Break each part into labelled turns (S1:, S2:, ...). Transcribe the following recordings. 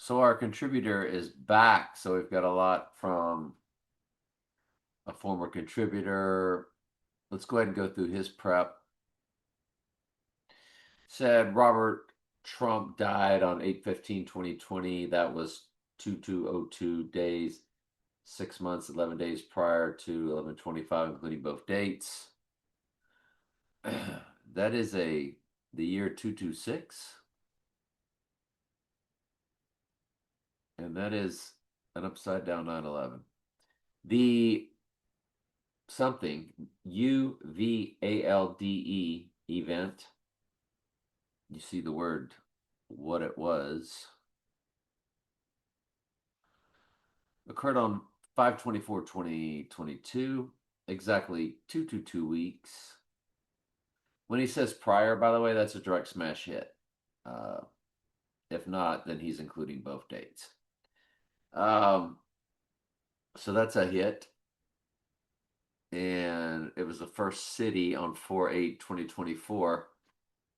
S1: So our contributor is back. So we've got a lot from a former contributor. Let's go ahead and go through his prep. Said Robert Trump died on 8/15/2020. That was 2202 days, 6 months, 11 days prior to 11/25, including both dates. That is the year 226. And that is an upside down 9/11. The something UVALDE event. You see the word, what it was, occurred on 5/24/2022, exactly 222 weeks. When he says prior, by the way, that's a direct smash hit. If not, then he's including both dates. So that's a hit. And it was the first city on 4/8/2024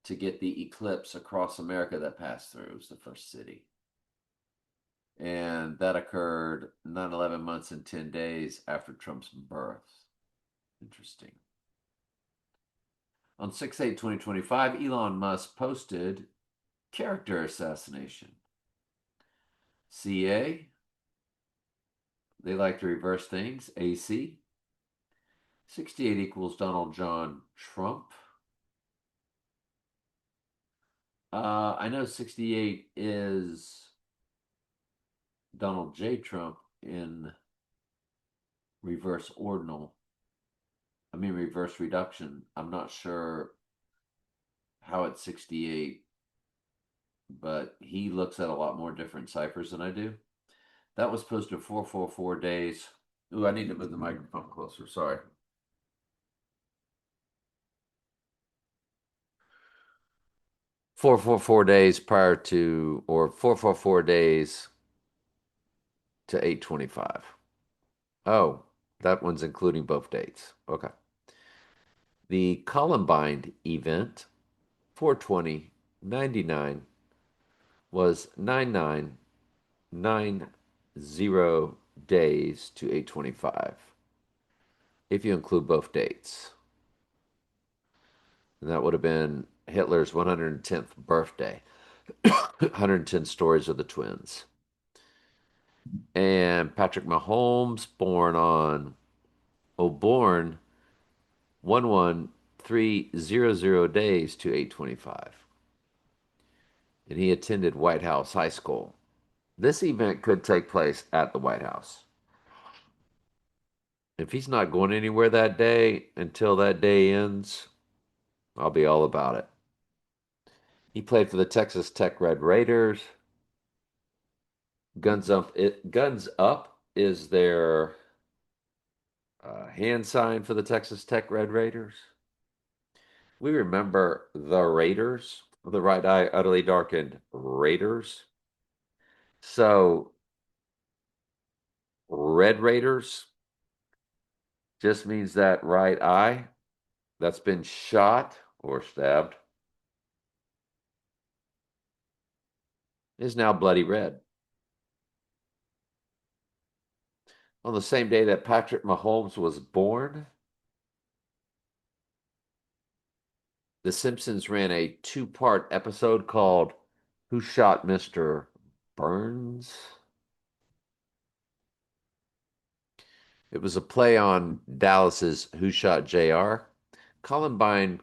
S1: to get the eclipse across America that passed through. It was the first city. And that occurred 9/11 months and 10 days after Trump's birth. Interesting. On 6/8/2025, Elon Musk posted character assassination. CA, they like to reverse things. AC, 68 equals Donald John Trump. I know 68 is Donald J. Trump in reverse ordinal. I mean, reverse reduction. I'm not sure how it's 68, but he looks at a lot more different ciphers than I do. That was posted 444 days. Ooh, I need to move the microphone closer. Sorry. 444 days prior to, or 444 days to 8/25. Oh, that one's including both dates. Okay. The Columbine event, 4/20/99, was 9990 days to 8/25, if you include both dates. And that would have been Hitler's 110th birthday. 110 stories of the twins. And Patrick Mahomes, born 11300 days to 8/25. And he attended White House High School. This event could take place at the White House. If he's not going anywhere that day until that day ends, I'll be all about it. He played for the Texas Tech Red Raiders. Guns up is their hand sign for the Texas Tech Red Raiders. We remember the Raiders, the right eye utterly darkened Raiders. So Red Raiders just means that right eye that's been shot or stabbed is now bloody red. On the same day that Patrick Mahomes was born, The Simpsons ran a two-part episode called Who Shot Mr. Burns? It was a play on Dallas's Who Shot JR. Columbine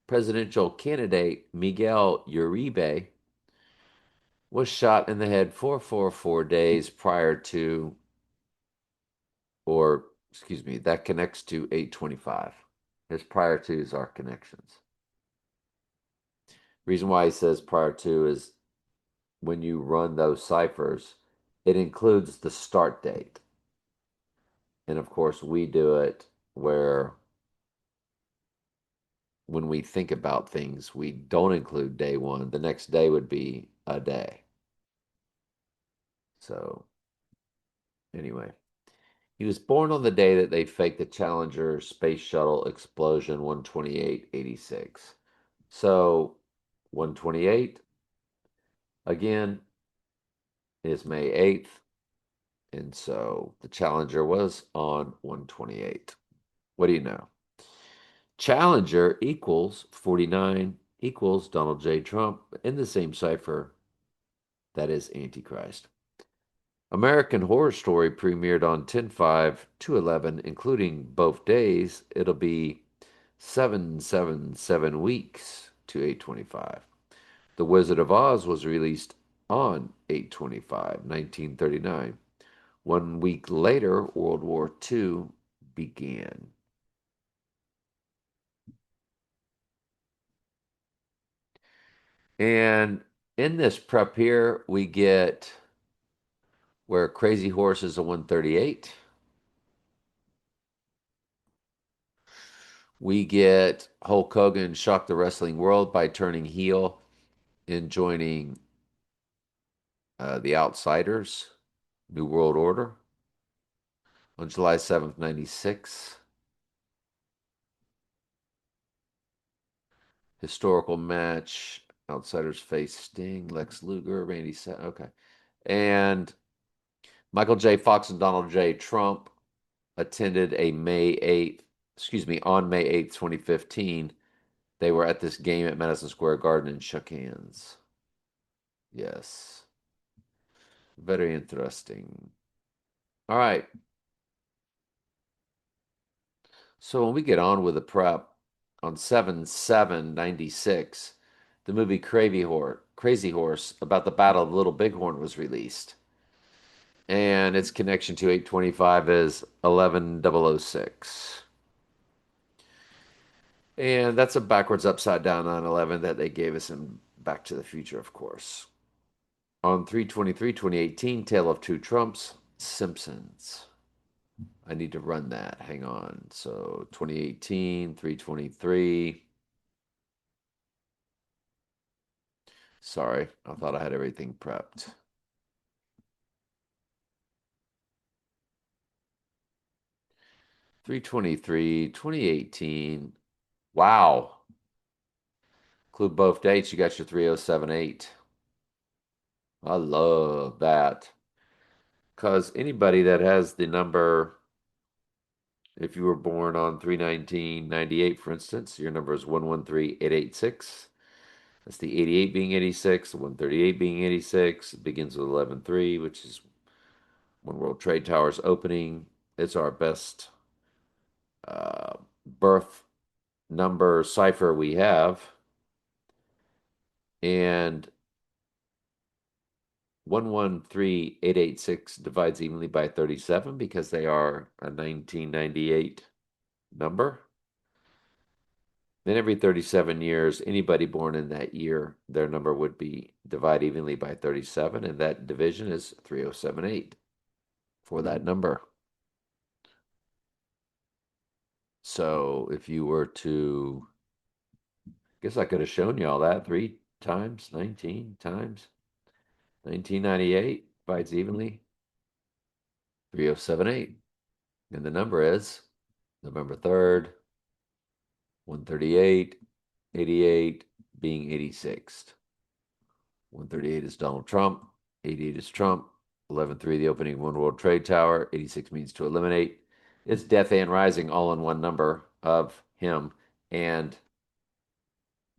S1: presidential candidate Miguel Uribe was shot in the head 444 days prior to, or excuse me, that connects to 8/25. His prior twos are connections. Reason why he says prior to is when you run those ciphers, it includes the start date. And of course, we do it where when we think about things, we don't include day one. The next day would be a day. So, anyway, he was born on the day that they faked the Challenger space shuttle explosion 12886. So, 128, again, is May 8th. And so the Challenger was on 128. What do you know? Challenger equals 49 equals Donald J. Trump in the same cipher that is Antichrist. American Horror Story premiered on 10/5 to 11, including both days. It'll be 777 weeks to 825. The Wizard of Oz was released on 8/25, 1939. 1 week later, World War II began. And in this prep here, we get where Crazy Horse is a 138. We get Hulk Hogan shock the wrestling world by turning heel and joining the Outsiders, New World Order, on July 7th, 96. Historical match. Outsiders face Sting, Lex Luger, Randy Savage. Okay. And Michael J. Fox and Donald J. Trump attended a May 8th, excuse me, on May 8th, 2015. They were at this game at Madison Square Garden and shook hands. Yes. Very interesting. All right. So when we get on with the prep on 7/7/96, the movie Crazy Horse about the Battle of Little Bighorn was released. And its connection to 825 is 11006. And that's a backwards upside down 9/11 that they gave us in Back to the Future, of course. On 3/23/2018, Tale of Two Trumps, Simpsons. I need to run that. Hang on. So 2018, 3/23. Sorry, I thought I had everything prepped. 3/23, 2018. Wow. Include both dates. You got your 3078. I love that. Because anybody that has the number, if you were born on 3/19/98, for instance, your number is 113,886. That's the 88 being 86, the 138 being 86. It begins with 11/3, which is when World Trade Towers opening. It's our best birth number cipher we have. And 113,886 divides evenly by 37 because they are a 1998 number. Then every 37 years, anybody born in that year, their number would be divided evenly by 37, and that division is 3078 for that number. So if you were to, I guess I could have shown you all that 3 times 19 times 1998 divides evenly 3078. And the number is November 3rd, 138, 88 being 86th. 138 is Donald Trump, 88 is Trump, 11/3 the opening of One World Trade Tower, 86 means to eliminate. It's death and rising all in one number of him, and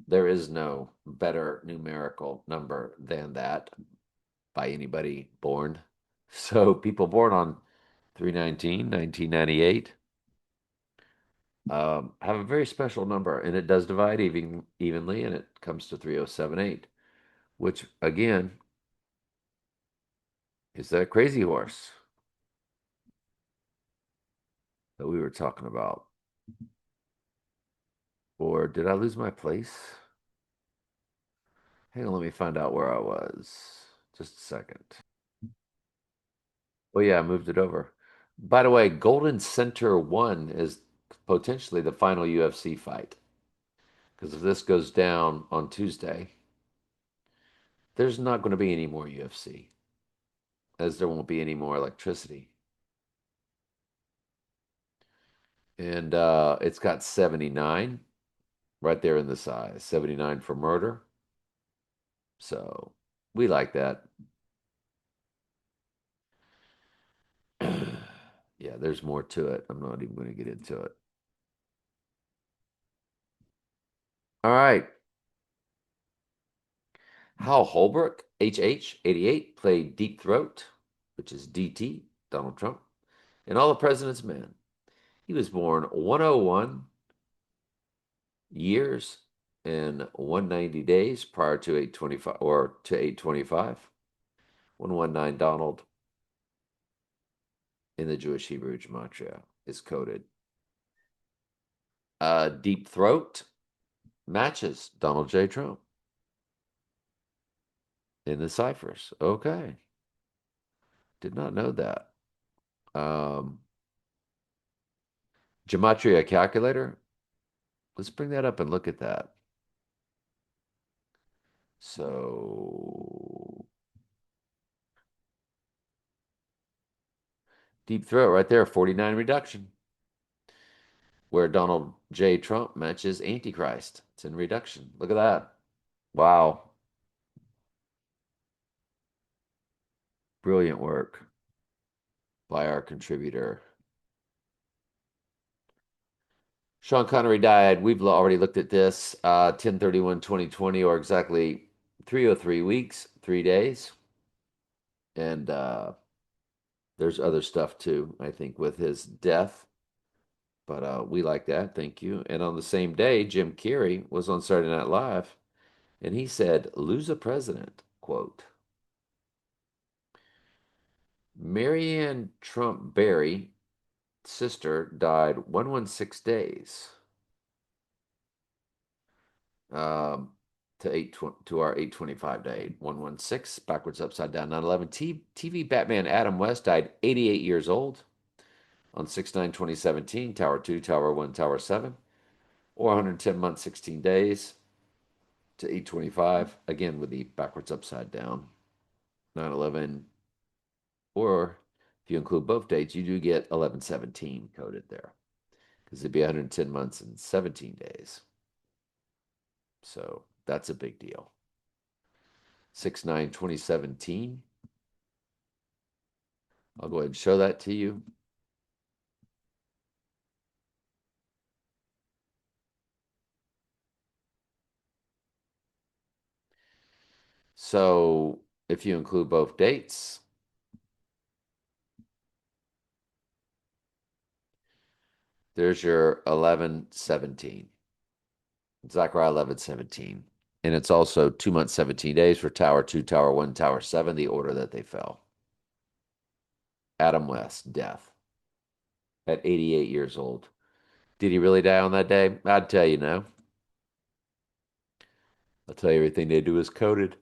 S1: there is no better numerical number than that by anybody born. So people born on 3/19, 1998 have a very special number, and it does divide evenly, and it comes to 3078, which again is that Crazy Horse that we were talking about. Or did I lose my place? Hang on, let me find out where I was. Just a second. Oh, yeah, I moved it over. By the way, Golden Center 1 is potentially the final UFC fight. Because if this goes down on Tuesday, there's not going to be any more UFC, as there won't be any more electricity. And it's got 79 right there in the size, 79 for murder. So we like that. Yeah, there's more to it. I'm not even going to get into it. All right. Hal Holbrook, HH, 88, played Deep Throat, which is DT, Donald Trump, in All the President's Men. He was born 101 years and 190 days prior to 825 or to 825. 119 Donald in the Jewish Hebrew Gematria is coded. Deep Throat matches Donald J. Trump in the ciphers. Okay. Did not know that. Um, Gematria calculator. Let's bring that up and look at that. So Deep Throat right there, 49 reduction, where Donald J. Trump matches Antichrist. It's in reduction. Look at that. Wow. Brilliant work by our contributor. Sean Connery died. We've already looked at this. 10/31/2020, or exactly 303 weeks, 3 days. And there's other stuff too, I think, with his death. But we like that. Thank you. And on the same day, Jim Carrey was on Saturday Night Live, and he said, "Lose a president," quote. Marianne Trump Barry, sister, died 116 days. Um, to our 825 day, 116, backwards, upside down, 9/11. TV Batman Adam West died 88 years old on 6/9/2017. Tower 2, Tower 1, Tower 7, or 110 months, 16 days to 825. Again, with the backwards, upside down, 9/11. Or if you include both dates, you do get 11/17 coded there because it'd be 110 months and 17 days. So that's a big deal. 6/9/2017. I'll go ahead and show that to you. So if you include both dates, there's your 11/17. Zechariah 11/17. And it's also 2 months, 17 days for Tower 2, Tower 1, Tower 7, the order that they fell. Adam West, death at 88 years old. Did he really die on that day? I'd tell you no. I'll tell you everything they do is coded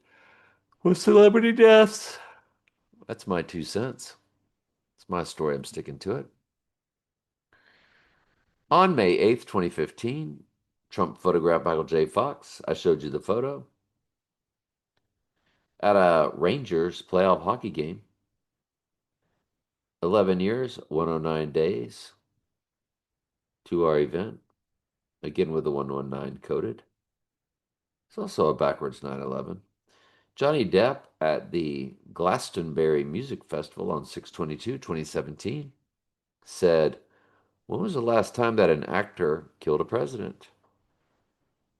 S1: with celebrity deaths. That's my 2 cents. It's my story. I'm sticking to it. On May 8th, 2015, Trump photographed Michael J. Fox. I showed you the photo at a Rangers playoff hockey game. 11 years, 109 days to our event. Again with the 119 coded. It's also a backwards 9/11. Johnny Depp at the Glastonbury Music Festival on 6/22/2017 said, "When was the last time that an actor killed a president?"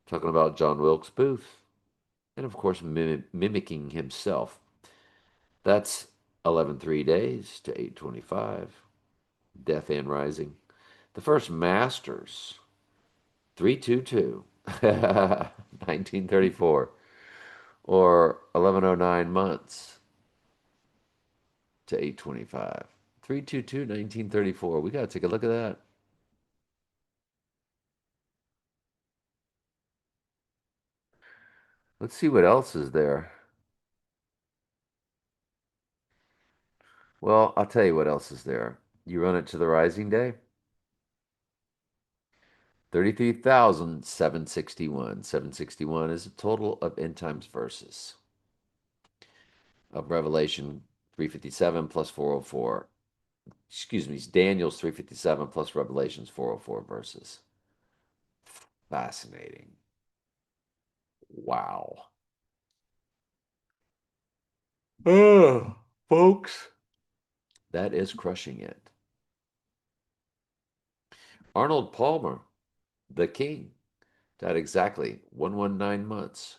S1: Talking about John Wilkes Booth. And of course, mimicking himself. That's 11/3 days to 825. Death and Rising. The first Masters, 322, 1934, or 1109 months to 825. 322, 1934. We got to take a look at that. Let's see what else is there. Well, I'll tell you what else is there. You run it to the rising day? 33,761. 761 is a total of end times verses of Revelation 357 plus 404. Excuse me, Daniel's 357 plus Revelation's 404 verses. Fascinating. Wow. Oh, folks. That is crushing it. Arnold Palmer, the king, died exactly 119 months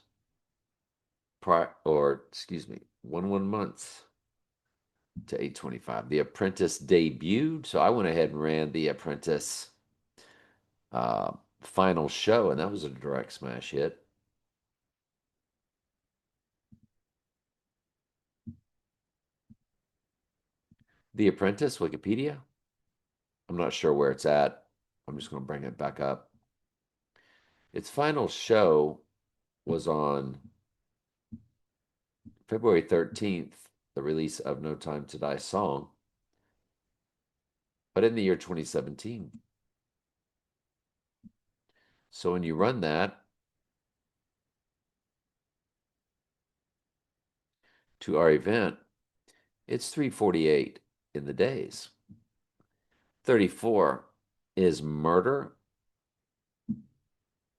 S1: prior, or excuse me, 11 months to 825. The Apprentice debuted, so I went ahead and ran The Apprentice uh, final show, and that was a direct smash hit. The Apprentice, Wikipedia. I'm not sure where it's at. I'm just going to bring it back up. Its final show was on February 13th, the release of No Time to Die song, but in the year 2017. So when you run that to our event, it's 348 in the days. 34 is murder,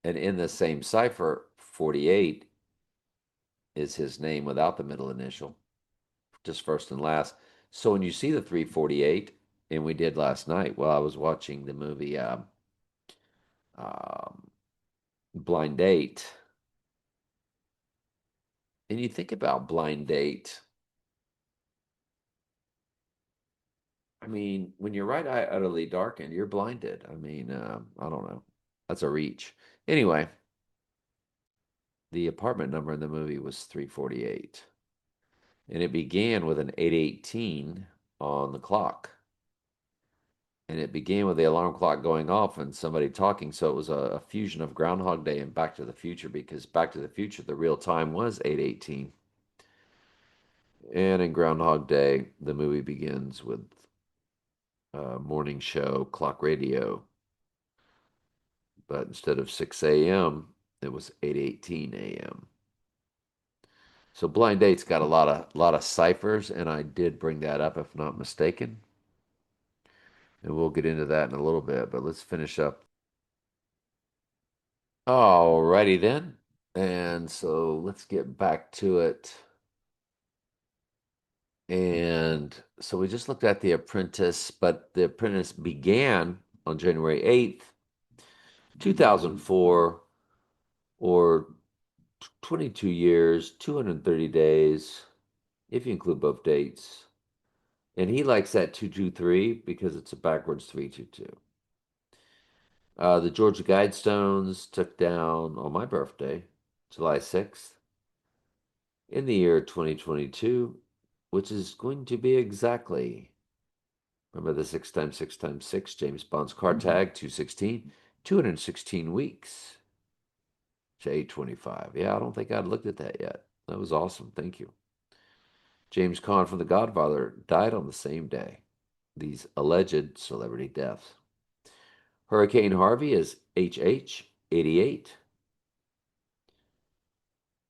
S1: and in the same cipher, 48 is his name without the middle initial, just first and last. So when you see the 348, and we did last night while I was watching the movie um, Blind Date, and you think about Blind Date, I mean, when your right eye utterly darkened, you're blinded. I mean, I don't know. That's a reach. Anyway, the apartment number in the movie was 348. And it began with an 818 on the clock. And it began with the alarm clock going off and somebody talking. So it was a fusion of Groundhog Day and Back to the Future, because Back to the Future, the real time was 818. And in Groundhog Day, the movie begins with a morning show, clock radio. But instead of 6 a.m., it was 8:18 a.m. So Blind Date's got a lot of ciphers, and I did bring that up if not mistaken. And we'll get into that in a little bit, but let's finish up. Alrighty then. And so let's get back to it. And so we just looked at The Apprentice, but The Apprentice began on January 8th, 2004, or 22 years, 230 days, if you include both dates. And he likes that 223 because it's a backwards 322. The Georgia Guidestones took down on my birthday, July 6th, in the year 2022, which is going to be exactly, remember the 6 times 6 times 6, James Bond's card tag, 216, 216 weeks to 825. Yeah, I don't think I'd looked at that yet. That was awesome. Thank you. James Caan from The Godfather died on the same day. These alleged celebrity deaths. Hurricane Harvey is HH 88.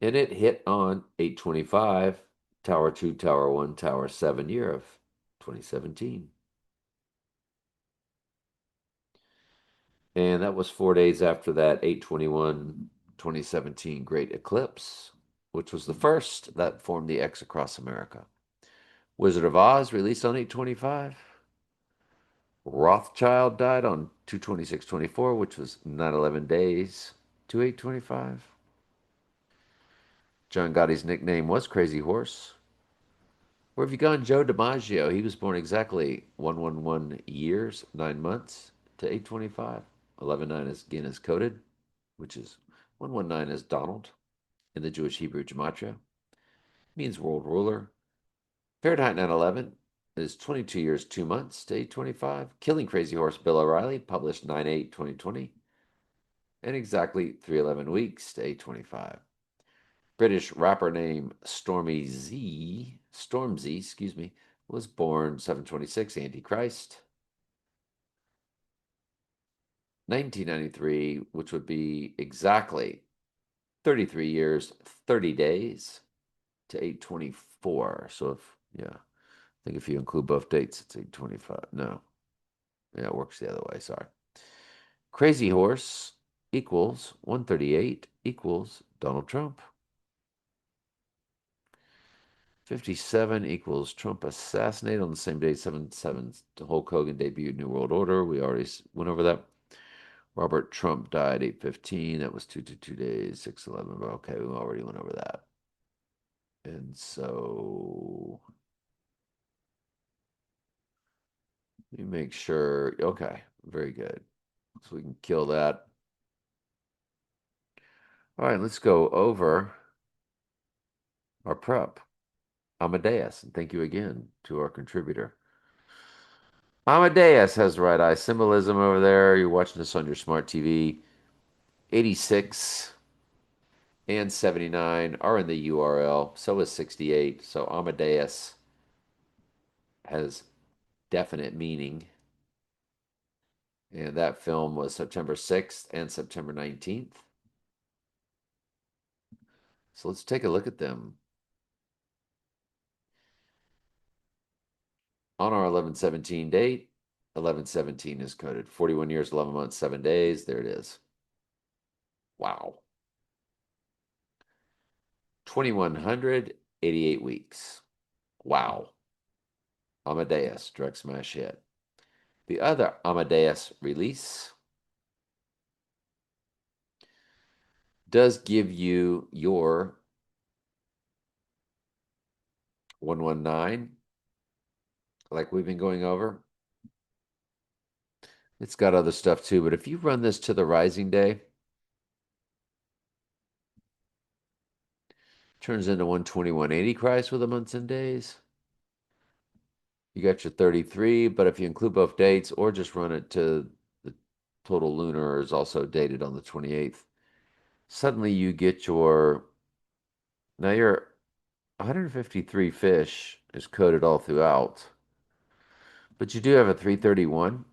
S1: And it hit on 825, Tower 2, Tower 1, Tower 7, year of 2017. And that was 4 days after that 821 2017 great eclipse, which was the first that formed the X across America. Wizard of Oz released on 825. Rothschild died on 22624, which was 911 days to 825. John Gotti's nickname was Crazy Horse. Where have you gone, Joe DiMaggio? He was born exactly 111 years, 9 months to 825. 119 is Guinness coded, which is 119 is Donald in the Jewish Hebrew gematria. Means world ruler. Fahrenheit 911 is 22 years, 2 months to 825. Killing Crazy Horse Bill O'Reilly, published 9/8/2020, and exactly 311 weeks to 825. British rapper named Stormzy, excuse me, was born 726 Antichrist. 1993, which would be exactly 33 years, 30 days to 824. So if, yeah, I think if you include both dates, it's 825. No, yeah, it works the other way. Sorry. Crazy Horse equals 138 equals Donald Trump. 57 equals Trump assassinated on the same day, 7/7. Hulk Hogan debuted New World Order. We already went over that. Robert Trump died 8/15. That was 222 days, 6/11. Okay, we already went over that. And so let me make sure. Okay, very good. So we can kill that. All right, let's go over our prep. Amadeus, and thank you again to our contributor. Amadeus has the right eye symbolism over there. You're watching this on your smart TV. 86 and 79 are in the URL. So is 68. So Amadeus has definite meaning. And that film was September 6th and September 19th. So let's take a look at them. On our 11/17 date, 11/17 is coded. 41 years, 11 months, 7 days. There it is. Wow. 2,188 weeks. Wow. Amadeus, direct smash hit. The other Amadeus release does give you your 119, like we've been going over. It's got other stuff too, but if you run this to the rising day, turns into 121.80 Christ with the months and days. You got your 33, but if you include both dates or just run it to the total lunar is also dated on the 28th, suddenly you get your, now your 153 fish is coded all throughout, but you do have a 331,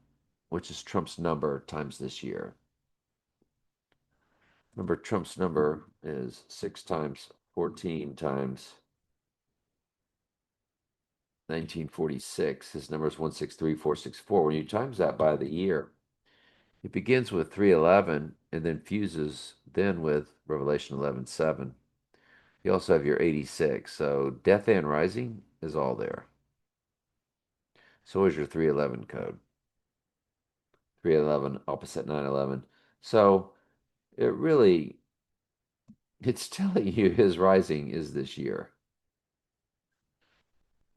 S1: which is Trump's number times this year. Remember, Trump's number is 6 times 14 times 1946. His number is 163464. When you times that by the year, it begins with 311 and then fuses then with Revelation 11:7. You also have your 86. So Death and Rising is all there. So is your 311 code. 311 opposite 911. So it really, it's telling you his rising is this year.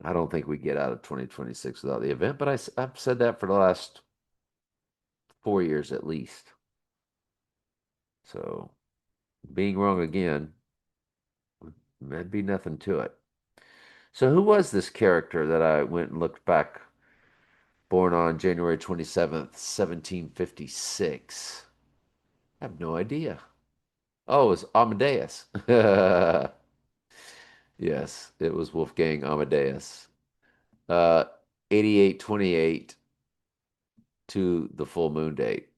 S1: I don't think we get out of 2026 without the event, but I've said that for the last 4 years at least. So being wrong again, there'd be nothing to it. So who was this character that I went and looked back, born on January 27th, 1756? I have no idea. Oh, it was Amadeus. Yes, it was Wolfgang Amadeus. Uh, 8828 to the full moon date.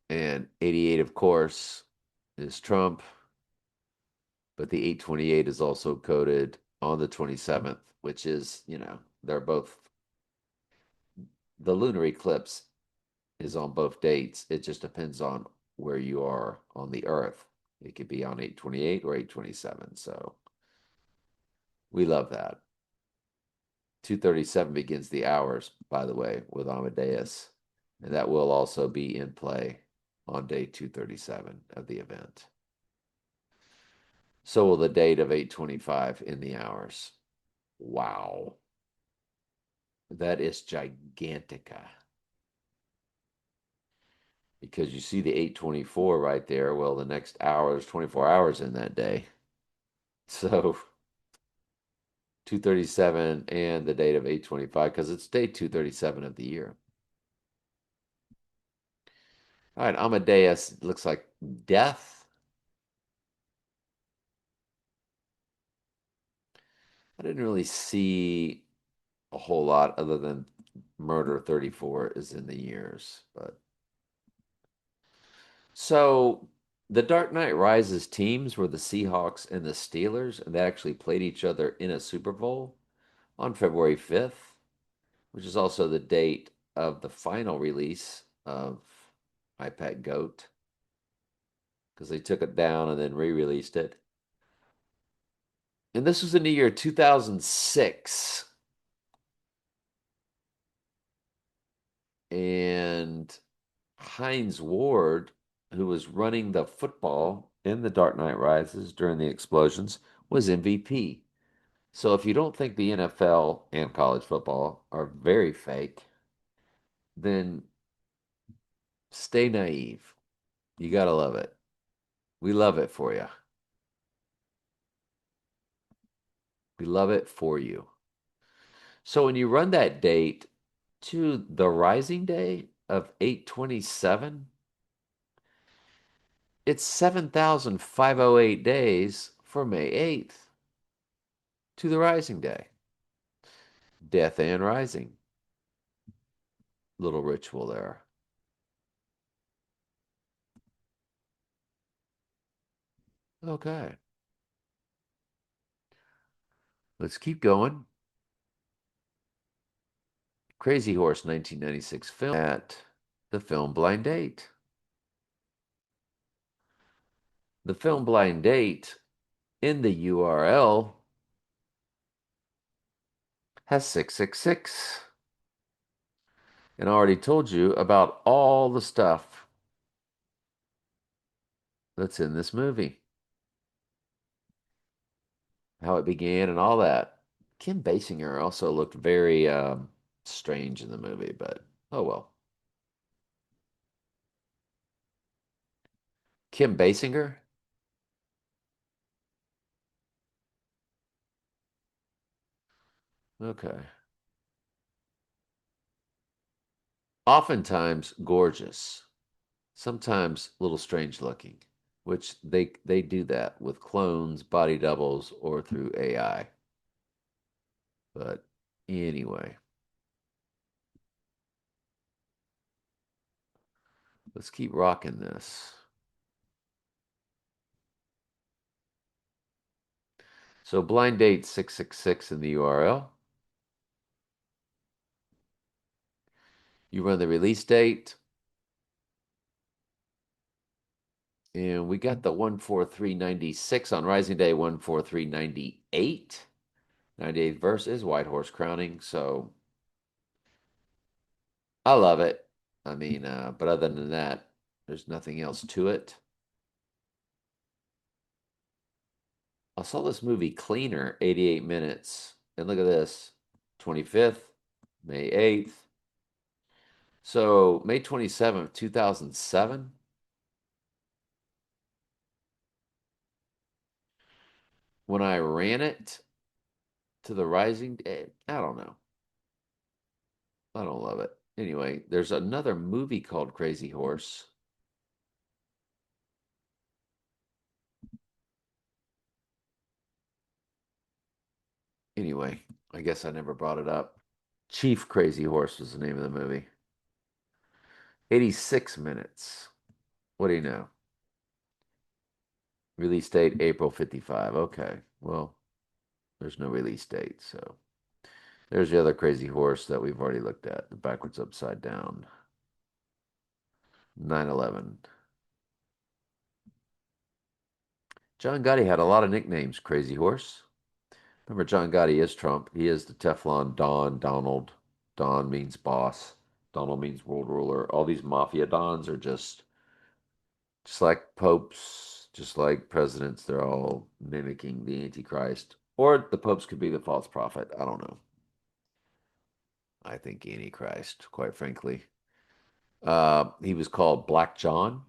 S1: And 88, of course, is Trump, but the 828 is also coded on the 27th, which is, they're both, the lunar eclipse is on both dates. It just depends on where you are on the Earth. It could be on 828 or 827. So we love that. 237 begins the hours, by the way, with Amadeus. And that will also be in play on day 237 of the event. So will the date of 825 in the hours. Wow. That is gigantica. Because you see the 824 right there. Well, the next hour, there's 24 hours in that day. So 237 and the date of 825, because it's day 237 of the year. All right, Amadeus looks like death. I didn't really see a whole lot other than murder 34 is in the years, but so the Dark Knight Rises teams were the Seahawks and the Steelers, and they actually played each other in a Super Bowl on February 5th, which is also the date of the final release of iPad Goat, because they took it down and then re-released it. And this was in the year 2006. And Hines Ward, who was running the football in The Dark Knight Rises during the explosions, was MVP. So if you don't think the NFL and college football are very fake, then stay naive. You gotta love it. We love it for you. We love it for you. So when you run that date to the rising day of 8/27, it's 7,508 days for May 8th to the rising day. Death and rising. Little ritual there. Okay. Let's keep going. Crazy Horse 1996 film at the film Blind Date. The film Blind Date in the URL has 666. And I already told you about all the stuff that's in this movie, how it began and all that. Kim Basinger also looked very strange in the movie, but oh well. Kim Basinger? Okay. Oftentimes gorgeous, sometimes a little strange looking, which they do that with clones, body doubles, or through AI. But anyway, let's keep rocking this. So blind date 666 in the URL. You run the release date, and we got the 14396 on Rising Day 14398. 98th verse is White Horse Crowning, so I love it. I mean, but other than that, there's nothing else to it. I saw this movie Cleaner, 88 minutes. And look at this 25th, May 8th. So May 27th, 2007. When I ran it to the Rising Day, I don't know. I don't love it. Anyway, there's another movie called Crazy Horse. Anyway, I guess I never brought it up. Chief Crazy Horse was the name of the movie. 86 minutes. What do you know? Release date April 55. Okay. Well, there's no release date, so there's the other Crazy Horse that we've already looked at, the backwards upside down. 9/11. John Gotti had a lot of nicknames, Crazy Horse. Remember, John Gotti is Trump. He is the Teflon Don, Donald. Don means boss. Donald means world ruler. All these mafia dons are just like popes, just like presidents. They're all mimicking the Antichrist. Or the popes could be the false prophet. I don't know. I think Antichrist, quite frankly. He was called Black John,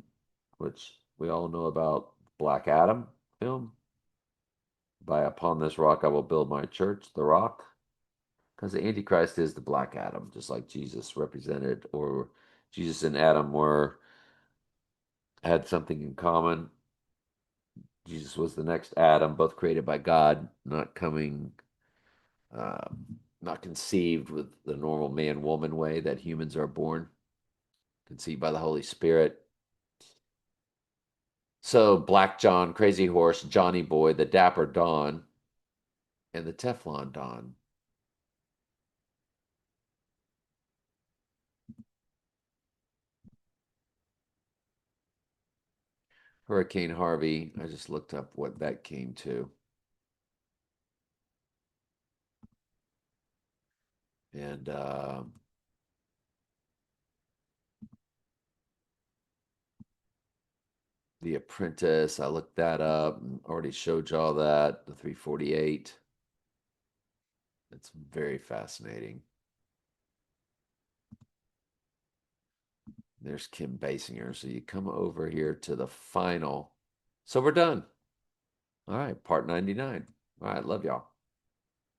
S1: which we all know about Black Adam film. By Upon This Rock I will build my church, the rock. Because the Antichrist is the Black Adam, just like Jesus represented, or Jesus and Adam were had something in common. Jesus was the next Adam, both created by God, not coming, uh, not conceived with the normal man-woman way that humans are born, conceived by the Holy Spirit. So Black John, Crazy Horse, Johnny Boy, the Dapper Don, and the Teflon Don. Hurricane Harvey, I just looked up what that came to. And The Apprentice. I looked that up and already showed y'all that. The 348. It's very fascinating. There's Kim Basinger. So you come over here to the final. So we're done. All right, part 99. All right, love y'all.